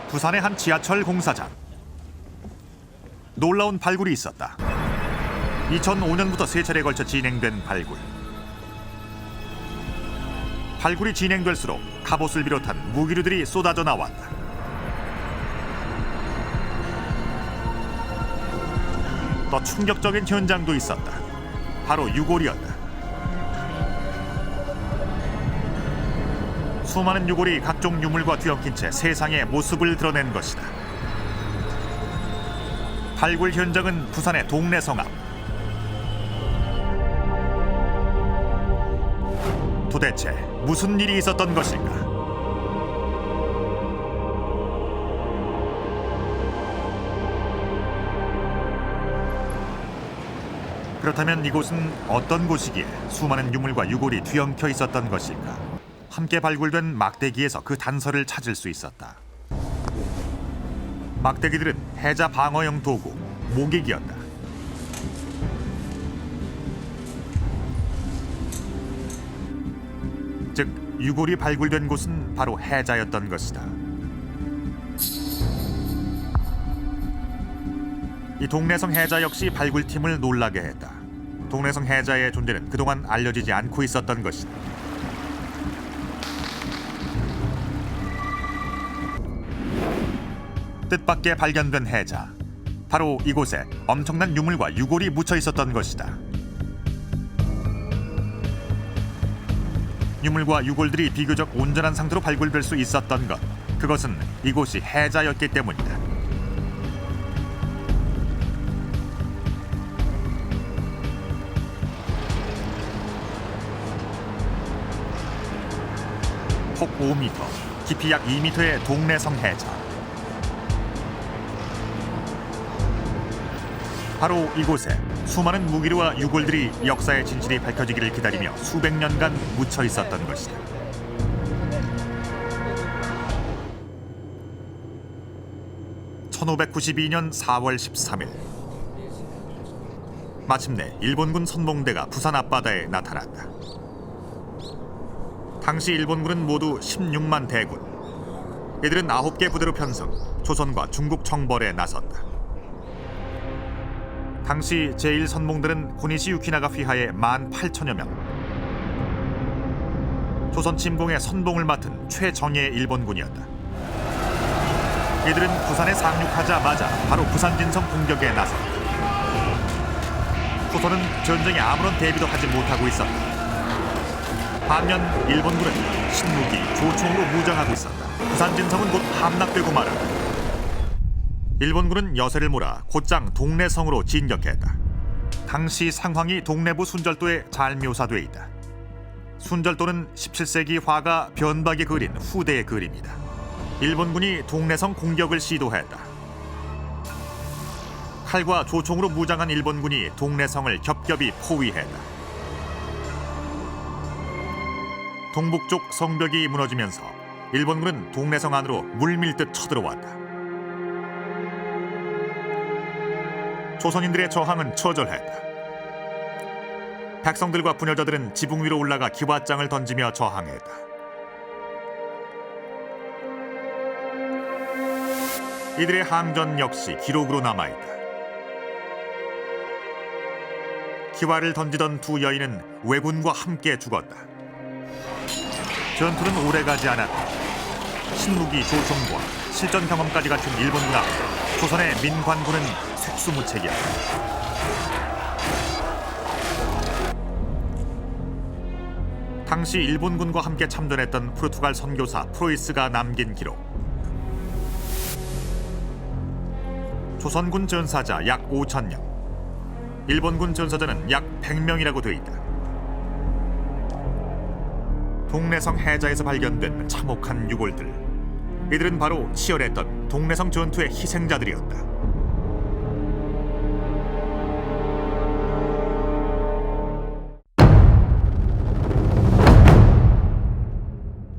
부산의 한 지하철 공사장. 놀라운 발굴이 있었다. 2005년부터 3차례에 걸쳐 진행된 발굴. 발굴이 진행될수록 갑옷을 비롯한 무기류들이 쏟아져 나왔다. 더 충격적인 현장도 있었다. 바로 유골이었다. 수많은 유골이 각종 유물과 뒤엉킨 채 세상의 모습을 드러낸 것이다. 발굴 현장은 부산의 동래성 앞. 도대체 무슨 일이 있었던 것일까? 그렇다면 이곳은 어떤 곳이기에 수많은 유물과 유골이 뒤엉켜 있었던 것일까? 함께 발굴된 막대기에서 그 단서를 찾을 수 있었다. 막대기들은 해자 방어용 도구, 모기기였다. 즉, 유골이 발굴된 곳은 바로 해자였던 것이다. 이 동래성 해자 역시 발굴팀을 놀라게 했다. 동래성 해자의 존재는 그동안 알려지지 않고 있었던 것이다. 뜻밖의 발견된 해자. 바로 이곳에 엄청난 유물과 유골이 묻혀 있었던 것이다. 유물과 유골들이 비교적 온전한 상태로 발굴될 수 있었던 것, 그것은 이곳이 해자였기 때문이다. 폭 5m, 깊이 약 2m의 동래성 해자. 바로 이곳에 수많은 무기류와 유골들이 역사의 진실이 밝혀지기를 기다리며 수백 년간 묻혀 있었던 것이다. (1592년 4월 13일) 마침내 일본군 선봉대가 부산 앞바다에 나타났다. 당시 일본군은 모두 16만 대군. 이들은 9개 부대로 편성, 조선과 중국 청벌에 나섰다. 당시 제1선봉대는 고니시 유키나가 휘하에 18,000여 명. 조선 침공의 선봉을 맡은 최정예의 일본군이었다. 이들은 부산에 상륙하자마자 바로 부산진성 공격에 나섰다. 조선은 전쟁에 아무런 대비도 하지 못하고 있었다. 반면 일본군은 신무기, 조총으로 무장하고 있었다. 부산진성은 곧 함락되고 말았다. 일본군은 여세를 몰아 곧장 동래성으로 진격했다. 당시 상황이 동래부 순절도에 잘 묘사돼 있다. 순절도는 17세기 화가 변박이 그린 후대의 그림이다. 일본군이 동래성 공격을 시도했다. 칼과 조총으로 무장한 일본군이 동래성을 겹겹이 포위했다. 동북쪽 성벽이 무너지면서 일본군은 동래성 안으로 물밀듯 쳐들어왔다. 조선인들의 저항은 처절했다. 백성들과 부녀자들은 지붕 위로 올라가 기와장을 던지며 저항했다. 이들의 항전 역시 기록으로 남아있다. 기와를 던지던 두 여인은 왜군과 함께 죽었다. 전투는 오래가지 않았다. 신무기 조총과 실전 경험까지 갖춘 일본군 앞에 조선의 민관군은 속수무책이었다. 당시 일본군과 함께 참전했던 포르투갈 선교사 프로이스가 남긴 기록. 조선군 전사자 약 5,000명, 일본군 전사자는 약 100명이라고 되어 있다. 동래성 해자에서 발견된 참혹한 유골들. 이들은 바로 치열했던 동래성 전투의 희생자들이었다.